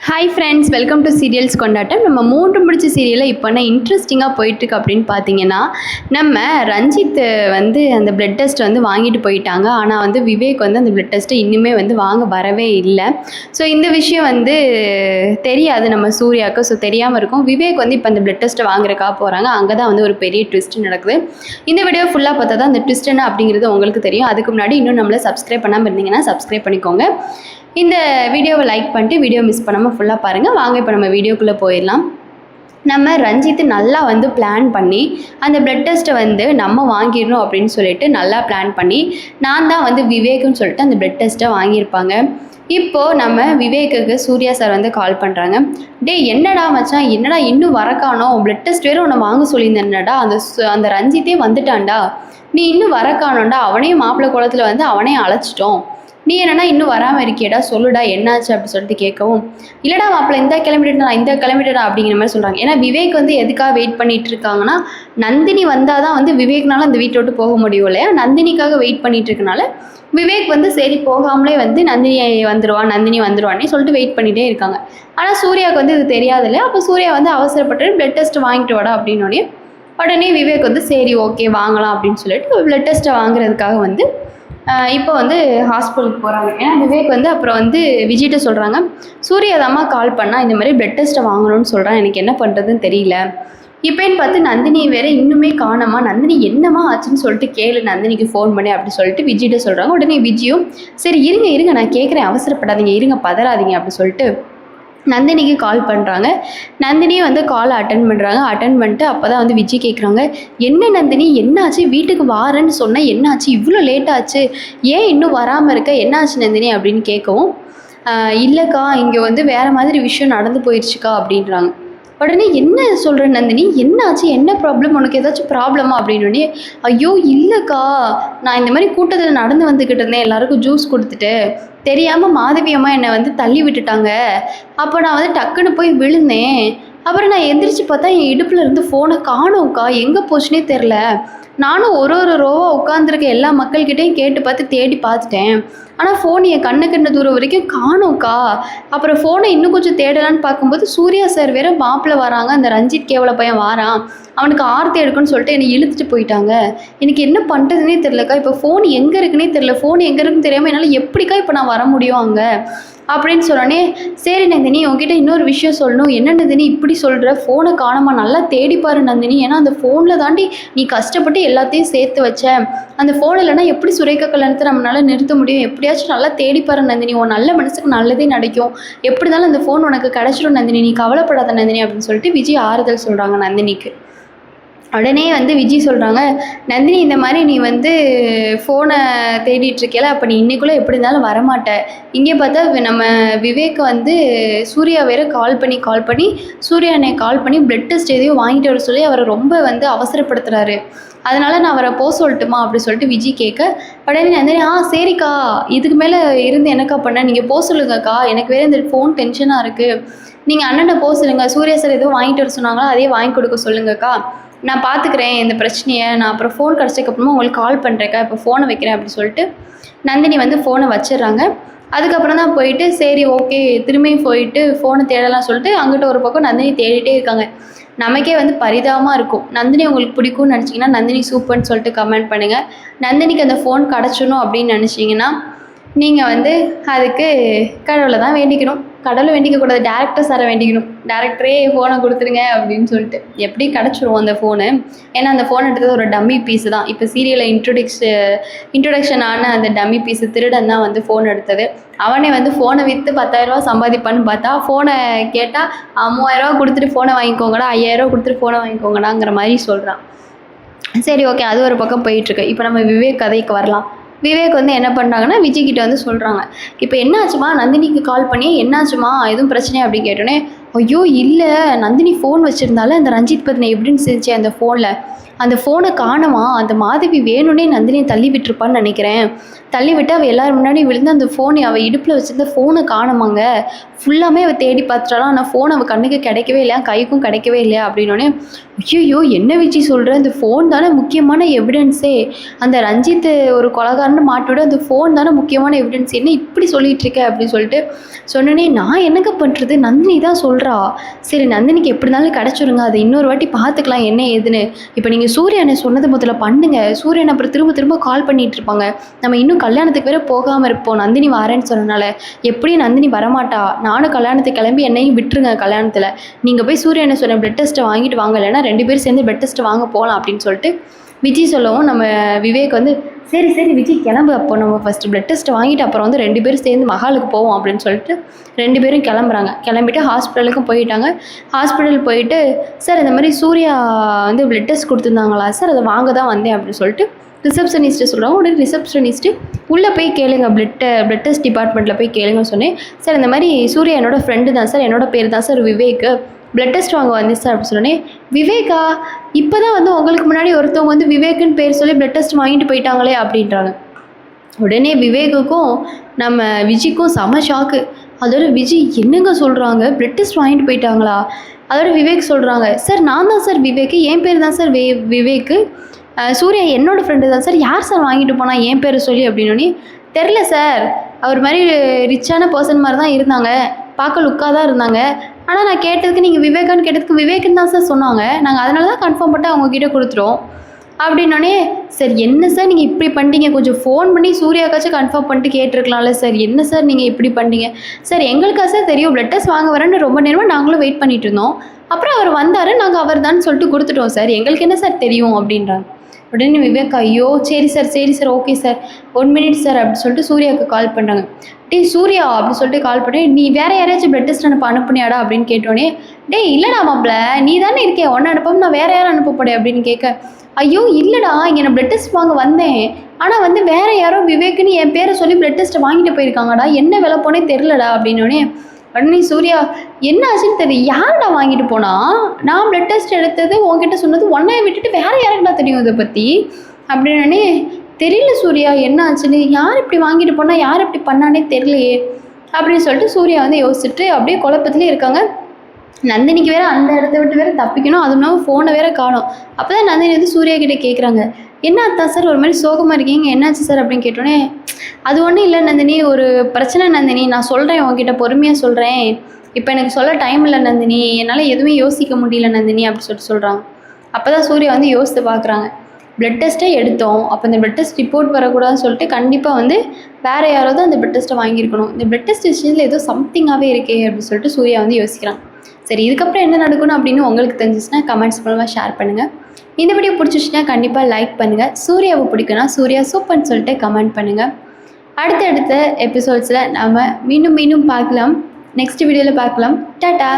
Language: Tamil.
Hi friends, welcome to serials கொண்டாட்டம். நம்ம மூன்று முடிச்ச சீரியலில் இப்போ என்ன இன்ட்ரெஸ்டிங்காக போயிட்டுருக்கு அப்படின்னு பார்த்தீங்கன்னா, நம்ம ரஞ்சித் அந்த பிளட் டெஸ்ட் வாங்கிட்டு போயிட்டாங்க. ஆனால் விவேக் அந்த பிளட் டெஸ்ட்டை இன்னுமே வாங்க வரவே இல்லை. ஸோ இந்த விஷயம் தெரியாது நம்ம சூர்யாவுக்கு. ஸோ தெரியாமல் இருக்கும். விவேக் இப்போ அந்த பிளட் டெஸ்ட்டை வாங்குறக்கா போகிறாங்க. அங்கே தான் ஒரு பெரிய ட்விஸ்ட் நடக்குது. இந்த வீடியோ ஃபுல்லாக பார்த்தா தான் அந்த ட்விஸ்ட் என்ன அப்படிங்கிறது உங்களுக்கு தெரியும். அதுக்கு முன்னாடி இன்னும் நம்மளை சப்ஸ்கிரைப் பண்ணாமல் இருந்தீங்கன்னா சப்ஸ்கிரைப் பண்ணிக்கோங்க. இந்த வீடியோவை லைக் பண்ணிட்டு வீடியோ மிஸ் பண்ணாமல் ஃபுல்லாக பாருங்கள். வாங்க இப்போ நம்ம வீடியோக்குள்ளே போயிடலாம். நம்ம ரஞ்சித் நல்லா பிளான் பண்ணி அந்த பிளட் டெஸ்ட்டை நம்ம வாங்கிடணும் அப்படின்னு சொல்லிட்டு நல்லா பிளான் பண்ணி நான் தான் விவேக்குன்னு சொல்லிட்டு அந்த பிளட் டெஸ்ட்டை வாங்கியிருப்பாங்க. இப்போது நம்ம விவேக்குக்கு சூர்யா சார் கால் பண்ணுறாங்க. என்னடா மச்சான், என்னடா இன்னும் வரக்கானோம், பிளட் டெஸ்ட் வேறு உன்னை வாங்க சொல்லியிருந்தேன்டா, அந்த ரஞ்சித்தே வந்துட்டான்டா, நீ இன்னும் வரக்கானோண்டா, அவனையும் மாப்பிள்ளை குளத்தில் அவனையும் அழைச்சிட்டோம், நீ என்னன்னா இன்னும் வராமல் இருக்கியடா, சொல்லுடா என்னாச்சு அப்படி சொல்லிட்டு கேட்கவும், இல்லைடா மாப்பிள்ளை இந்த கிளம்பிட்டேன் அப்படிங்கிற மாதிரி சொல்கிறாங்க. ஏன்னா விவேக் எதுக்காக வெயிட் பண்ணிட்டு இருக்காங்கன்னா, நந்தினி வந்தால் தான் விவேக்னால அந்த வீட்டை விட்டு போக முடியும் இல்லையா, நந்தினிக்காக வெயிட் பண்ணிட்டு இருக்கனால விவேக் சரி போகாமலே நந்தினி வந்துடுவான்னே சொல்லிட்டு வெயிட் பண்ணிகிட்டே இருக்காங்க. ஆனால் சூர்யாவுக்கு இது தெரியாது இல்லையா. அப்போ சூர்யா அவசரப்பட்டு பிளட் டெஸ்ட் வாங்கிட்டு வாடா அப்படின்னோடனே உடனே விவேக் சரி ஓகே வாங்கலாம் அப்படின்னு சொல்லிட்டு பிளட் டெஸ்ட்டை வாங்குறதுக்காக இப்போ ஹாஸ்பிட்டலுக்கு போகிறாங்க. ஏன்னா விவேக் அப்புறம் விஜய்கிட்ட சொல்கிறாங்க, சூர்யாதாம்மா கால் பண்ணால் இந்த மாதிரி பிளட் டெஸ்ட்டை வாங்கணும்னு சொல்கிறான், எனக்கு என்ன பண்ணுறதுன்னு தெரியல. இப்போன்னு பார்த்து நந்தினி வேறு இன்னுமே காணாமா, நந்தினி என்னமா ஆச்சுன்னு சொல்லிட்டு கேளு, நந்தினிக்கு ஃபோன் பண்ணி அப்படி சொல்லிட்டு விஜய்கிட்ட சொல்கிறாங்க. உடனே விஜயும் சரி இருங்க நான் கேட்குறேன், அவசரப்படாதீங்க, இருங்க பதறாதீங்க அப்படி சொல்லிட்டு நந்தினிக்கு கால் பண்ணுறாங்க. நந்தினியும் காலை அட்டன் பண்ணுறாங்க. அட்டன் பண்ணிட்டு அப்போ தான் விஜய் கேட்குறாங்க, என்ன நந்தினி என்னாச்சு, வீட்டுக்கு வாரேன்னு சொன்னேன், என்னாச்சு இவ்வளோ லேட்டாச்சு, ஏன் இன்னும் வராமல் இருக்க, என்னாச்சு நந்தினி அப்படின்னு கேட்கவும், இல்லைக்கா இங்கே வேறு மாதிரி விஷயம் நடந்து போயிடுச்சுக்கா அப்படின்றாங்க. உடனே என்ன சொல்கிற நந்தினி, என்னாச்சு, என்ன ப்ராப்ளம், உனக்கு ஏதாச்சும் ப்ராப்ளமா அப்படின்னோடனே, ஐயோ இல்லைக்கா நான் இந்த மாதிரி கூட்டத்தில் நடந்து வந்துக்கிட்டு இருந்தேன், எல்லாருக்கும் ஜூஸ் கொடுத்துட்டு தெரியாமல் மாதவி அம்மா என்னை தள்ளி விட்டுட்டாங்க. அப்போ நான் டக்குன்னு போய் விழுந்தேன். அப்புறம் நான் எந்திரிச்சு பார்த்தா என் இடுப்பில் இருந்து ஃபோனை காணோம்க்கா, எங்கே போச்சுனே தெரில. நானும் ஒரு ரோவாக உட்காந்துருக்க எல்லா மக்கள்கிட்டையும் கேட்டு பார்த்து தேடி பார்த்துட்டேன். ஆனால் ஃபோன் என் கண்ணு தூரம் வரைக்கும் காணோம்க்கா. அப்புறம் ஃபோனை இன்னும் கொஞ்சம் தேடலான்னு பார்க்கும்போது சூர்யா சார் வேறு மாப்பிள்ளை வராங்க, அந்த ரஞ்சித் கேவல பையன் வாரான், அவனுக்கு ஆர்த்தி எடுக்குன்னு சொல்லிட்டு என்னை இழுத்துட்டு போயிட்டாங்க. எனக்கு என்ன பண்ணுறதுனே தெரிலக்கா, இப்போ ஃபோன் எங்கே இருக்குன்னே தெரில, ஃபோன் எங்கே இருக்குன்னு தெரியாமல் என்னால் எப்படிக்கா இப்போ நான் வர முடியும் அங்கே அப்படின்னு சொன்னோடனே, சரி நந்தினி உங்ககிட்ட இன்னொரு விஷயம் சொல்லணும். என்ன நந்தினி இப்படி சொல்கிற, ஃபோனை காணாமா, நல்லா தேடிப்பாரு நந்தினி, ஏன்னா அந்த ஃபோனில் தாண்டி நீ கஷ்டப்பட்டு எல்லாத்தையும் சேர்த்து வச்ச, அந்த ஃபோன் இல்லைனா எப்படி சுரேகா கல்யாணத்தை நம்மளால் நிறுத்த முடியும், எப்படியாச்சும் நல்லா தேடிப்பாரு நந்தினி, உன் நல்ல மனசுக்கு நல்லதே நடக்கும், எப்படி இருந்தாலும் அந்த ஃபோன் உனக்கு கிடச்சிடும் நந்தினி, நீ கவலைப்படாத நந்தினி அப்படின்னு சொல்லிட்டு விஜய் ஆறுதல் சொல்கிறாங்க நந்தினிக்கு. உடனே விஜய் சொல்கிறாங்க, நந்தினி இந்த மாதிரி நீ ஃபோனை தேடிட்டுருக்கல, அப்போ நீ இன்றைக்குள்ளே எப்படி இருந்தாலும் வரமாட்ட. இங்கே பார்த்தா நம்ம விவேக் சூர்யா வேறு கால் பண்ணி சூர்யா என்னை கால் பண்ணி பிளட் டெஸ்ட் எதையோ வாங்கிட்டு வர சொல்லி அவரை ரொம்ப அவசரப்படுத்துகிறாரு, அதனால் நான் அவரை போக சொல்லட்டுமா அப்படி சொல்லிட்டு விஜய் கேட்க, உடனே நந்தினி சரிக்கா இதுக்கு மேலே இருந்து என்னக்கா பண்ண, நீங்கள் போக சொல்லுங்கக்கா, எனக்கு வேறு இந்த ஃபோன் டென்ஷனாக இருக்குது, நீங்கள் அண்ணனை போக சொல்லுங்கள், சூர்யா சார் எதுவும் வாங்கிட்டு வர சொன்னாங்களோ அதே வாங்கி கொடுக்க சொல்லுங்கக்கா, நான் பார்த்துக்கிறேன் இந்த பிரச்சனையை, நான் அப்புறம் ஃபோன் கிடச்சதுக்கப்புறமா உங்களுக்கு கால் பண்ணுறேக்கா, இப்போ ஃபோனை வைக்கிறேன் அப்படின்னு சொல்லிட்டு நந்தினி ஃபோனை வச்சிடுறாங்க. அதுக்கப்புறம் தான் போயிட்டு சரி ஓகே திரும்பியும் போயிட்டு ஃபோனை தேடலாம் சொல்லிட்டு அங்கிட்ட ஒரு பக்கம் நந்தினி தேடிட்டே இருக்காங்க. நமக்கே பரிதாபமாக இருக்கும். நந்தினி உங்களுக்கு பிடிக்கும்னு நினச்சிங்கன்னா நந்தினி சூப்பர்னு சொல்லிட்டு கமெண்ட் பண்ணுங்கள். நந்தினிக்கு அந்த ஃபோன் கிடச்சணும் அப்படின்னு நினச்சிங்கன்னா நீங்கள் அதுக்கு கடவுளை தான் வேண்டிக்கணும். கடவுளை வேண்டிக்கக்கூடாது, டேரக்டர் சாரை வேண்டிக்கணும். டேரக்டரே ஃபோனை கொடுத்துருங்க அப்படின்னு சொல்லிட்டு எப்படி கிடச்சிரும் அந்த ஃபோனு. ஏன்னா அந்த ஃபோன் எடுத்தது ஒரு டம்மி பீஸு தான். இப்போ சீரியலில் இன்ட்ரொடக்ஷன் ஆன அந்த டம்மி பீஸு திருடன் தான் ஃபோன் எடுத்தது. அவனே ஃபோனை விற்று 10,000 ரூபா சம்பாதிப்பான்னு பார்த்தா ஃபோனை கேட்டால் 3000 ரூபா கொடுத்துட்டு ஃபோனை வாங்கிக்கோங்கடா, 5000 ரூபா கொடுத்துட்டு ஃபோனை வாங்கிக்கோங்கடாங்கிற மாதிரி சொல்கிறான். சரி ஓகே அது ஒரு பக்கம் போயிட்டுருக்கு. இப்போ நம்ம விவேக் கதைக்கு வரலாம். விவேக் என்ன பண்ணுறாங்கன்னா விஜய்கிட்ட சொல்கிறாங்க, இப்போ என்னாச்சுமா, நந்தினிக்கு கால் பண்ணி என்னாச்சுமா எதுவும் பிரச்சனை அப்படின்னு கேட்டோன்னே, ஐயோ இல்லை, நந்தினி ஃபோன் வச்சுருந்தால அந்த ரஞ்சித் பற்றின எவிடன்ஸ் இருந்துச்சு அந்த ஃபோனில், அந்த ஃபோனை காணுமா, அந்த மாதவி வேணும்னே நந்தினியை தள்ளி விட்டுருப்பான்னு நினைக்கிறேன். தள்ளி விட்டு அவள் எல்லோரும் முன்னாடி விழுந்து அந்த ஃபோனை அவள் இடுப்பில் வச்சுருந்த ஃபோனை காணுமாங்க. ஃபுல்லாமே அவள் தேடி பார்த்துட்டாலும் ஆனால் ஃபோன் அவள் கண்ணுக்கு கிடைக்கவே இல்லையா, கைக்கும் கிடைக்கவே இல்லையா அப்படின்னோடனே, ஐயோ என்ன விஜி சொல்கிற, அந்த ஃபோன் தானே முக்கியமான எவிடன்ஸே, அந்த ரஞ்சித் ஒரு கொலைகாரன்னு மாட்டிவிட அந்த ஃபோன் தானே முக்கியமான எவிடன்ஸ், என்ன இப்படி சொல்லிகிட்டு இருக்க அப்படின்னு சொல்லிட்டு சொன்னோன்னே, நான் என்னங்க பண்ணுறது, நந்தினி தான் சொல்கிறா, சரி நந்தினிக்கு எப்படி இருந்தாலும் கிடச்சிருங்க, அதை இன்னொரு வாட்டி பார்த்துக்கலாம் என்ன ஏதுன்னு. இப்போ நீங்கள் சூர்யானை சொன்னது முதல்ல பண்ணுங்க, சூர்யானை அப்புறம் திரும்ப திரும்ப கால் பண்ணிகிட்டு இருப்பாங்க, நம்ம இன்னும் கல்யாணத்துக்கு வேறு போகாமல் இருப்போம், நந்தினி வரேன்னு சொன்னனால. எப்படியும் நந்தினி வரமாட்டா, நானும் கல்யாணத்துக்கு கிளம்பி என்னையும் விட்டுருங்க கல்யாணத்தில், நீங்கள் போய் சூர்யானை சொன்ன பிளட் டெஸ்ட்டை வாங்கிட்டு வாங்க, இல்லைன்னா 2 பேரும் சேர்ந்து பிளட் டெஸ்ட் வாங்க போகலாம் அப்படின்னு சொல்லிட்டு விஜய் சொல்லவும், நம்ம விவேக் வந்து சரி சரி விஜய் கிளம்பு, அப்போ நம்ம ஃபஸ்ட்டு பிளட் டெஸ்ட் வாங்கிட்டு அப்புறம் வந்து 2 பேரும் சேர்ந்து மகாலுக்கு போவோம் அப்படின்னு சொல்லிட்டு 2 பேரும் கிளம்புறாங்க. கிளம்பிட்டு ஹாஸ்பிட்டலுக்கும் போயிட்டாங்க. ஹாஸ்பிட்டல் போயிட்டு, சார் இந்த மாதிரி சூர்யா வந்து பிளட் டெஸ்ட் கொடுத்துருந்தாங்களா சார், அதை வாங்க தான் வந்தேன் அப்படின்னு சொல்லிட்டு ரிசப்ஷனிஸ்ட்டு சொல்கிறாங்க. உடனே ரிசப்ஷனிஸ்ட்டு உள்ளே போய் கேளுங்க, பிளட் டெஸ்ட் டிபார்ட்மெண்ட்டில் போய் கேளுங்கன்னு சொன்னேன். சார் இந்த மாதிரி சூர்யா என்னோடய ஃப்ரெண்டு தான் சார், என்னோடய பேர் தான் சார் விவேக், பிளட் டெஸ்ட் வாங்க வந்தேன் சார் அப்படின்னு சொன்னேன். விவேக்கா, இப்போ தான் வந்து உங்களுக்கு முன்னாடி ஒருத்தவங்க வந்து விவேக்குன்னு பேர் சொல்லி பிளட் டெஸ்ட் வாங்கிட்டு போயிட்டாங்களே அப்படின்றாங்க. உடனே விவேக்குக்கும் நம்ம விஜிக்கும் செம ஷாக்கு. அதோட விஜி என்னங்க சொல்கிறாங்க, பிளட் டெஸ்ட் வாங்கிட்டு போயிட்டாங்களா? அதோட விவேக் சொல்கிறாங்க, சார் நான் தான் சார் விவேக்கு, என் பேர் தான் சார் விவேக்கு, சூர்யா என்னோடய ஃப்ரெண்டு தான் சார், யார் சார் வாங்கிட்டு போனால் என் பேரை சொல்லி அப்படின்னோடனே, தெரில சார், அவர் மாதிரி ரிச்சான பர்சன் மாதிரி தான் இருந்தாங்க, பார்க்க லுக்காக தான் இருந்தாங்க, ஆனால் நான் கேட்டதுக்கு நீங்கள் விவேகான்னு கேட்டதுக்கு விவேக்குன்னு தான் சார் சொன்னாங்க, நாங்கள் அதனால தான் கன்ஃபார்ம் பண்ணிட்டு அவங்கக்கிட்ட கொடுத்துட்டோம் அப்படின்னோடனே, சார் என்ன சார் நீங்கள் இப்படி பண்ணிட்டீங்க, கொஞ்சம் ஃபோன் பண்ணி சூர்யாக்காச்சும் கன்ஃபார்ம் பண்ணிட்டு கேட்டிருக்கலாம்ல சார், என்ன சார் நீங்கள் இப்படி பண்ணிட்டீங்க சார், எங்களுக்கா சார் தெரியும் பிளட் டெஸ்ட் வாங்க வரேன்னு ரொம்ப நேரமாக நாங்களும் வெயிட் பண்ணிட்டு இருந்தோம், அப்புறம் அவர் வந்தார், நாங்கள் அவர் தான் சொல்லிட்டு கொடுத்துட்டோம் சார், எங்களுக்கு என்ன சார் தெரியும் அப்படின்றாங்க. உடனே விவேக், ஐயோ சரி sir okay sir, 1 minute sir அப்படின்னு சொல்லிட்டு சூர்யாவுக்கு கால் பண்ணுறாங்க. டேய் சூர்யா அப்படின்னு சொல்லிட்டு கால் பண்ணி, நீ வேறு யாரையாச்சும் பிளட் டெஸ்ட் அனுப்பினியாடா அப்படின்னு கேட்டோன்னே, டேய் இல்லைடா மாப்பிள்ள, நீ தானே இருக்கேன், ஒன்று அனுப்பாமல் நான் வேறு யாரும் அனுப்பப்படேன் அப்படின்னு கேட்க, ஐயோ இல்லைடா, இங்கே நான் பிளட் டெஸ்ட் வாங்க வந்தேன், ஆனால் வந்து வேறு யாரோ விவேக்குன்னு என் பேரை சொல்லி பிளட் டெஸ்ட்டை வாங்கிட்டு போயிருக்காங்கடா, என்ன விலை போனே தெரிலடா அப்படின்னோடனே, உடனே சூர்யா என்ன ஆச்சுன்னு தெரியும், யார்டா வாங்கிட்டு போனா, நான் பிளட் டெஸ்ட் எடுத்தது உங்ககிட்ட சொன்னது ஒன்றை விட்டுட்டு வேறு யாருக்குடா தெரியும் இதை பற்றி அப்படின்னே, தெரியல சூர்யா என்ன ஆச்சுன்னு, யார் இப்படி வாங்கிட்டு போனால் யார் இப்படி பண்ணானே தெரியலையே அப்படின்னு சொல்லிட்டு சூர்யா வந்து யோசிச்சுட்டு அப்படியே குழப்பத்துலேயே இருக்காங்க. நந்தினிக்கு வேறு அந்த இடத்த விட்டு வேறு தப்பிக்கணும், அதுவும் இல்லாமல் ஃபோனை வேறு காணும். அப்போ தான் நந்தினி வந்து சூர்யா கிட்டே கேட்குறாங்க, என்ன அத்தா சார் ஒரு மாதிரி சோகமாக இருக்கீங்க, என்னாச்சு சார் அப்படின்னு கேட்டோன்னே, அது ஒன்றும் இல்லை நந்தினி, ஒரு பிரச்சனை நந்தினி, நான் சொல்கிறேன் உங்ககிட்ட பொறுமையாக சொல்கிறேன், இப்போ எனக்கு சொல்ல டைம் இல்லை நந்தினி, என்னால் எதுவுமே யோசிக்க முடியல நந்தினி அப்படின்னு சொல்லிட்டு சொல்கிறாங்க. அப்போ தான் சூர்யா வந்து யோசித்து பார்க்குறாங்க, பிளட் டெஸ்ட்டே எடுத்தோம், அப்போ இந்த பிளட் டெஸ்ட் ரிப்போர்ட் வரக்கூடாதுன்னு சொல்லிட்டு கண்டிப்பாக வந்து வேறு யாராவது அந்த பிளட் டெஸ்ட்டை வாங்கியிருக்கணும், இந்த பிளட் டெஸ்ட் விஷயத்தில் ஏதோ சம்திங்காகவே இருக்கே அப்படின்னு சொல்லிட்டு சூர்யா வந்து யோசிக்கிறாங்க. சரி, இதுக்கப்புறம் என்ன நடக்கணும் அப்படின்னு உங்களுக்கு தெரிஞ்சிச்சுன்னா கமெண்ட்ஸ் மூலமாக ஷேர் பண்ணுங்கள். இந்த வீடியோ பிடிச்சிச்சுன்னா கண்டிப்பாக லைக் பண்ணுங்கள். சூர்யாவை பிடிக்குன்னா சூர்யா சூப்பர்னு சொல்லிட்டு கமெண்ட் பண்ணுங்கள். அடுத்த எபிசோட்ஸில் நாம் மீண்டும் பார்க்கலாம். நெக்ஸ்ட் வீடியோவில் பார்க்கலாம். டாடா.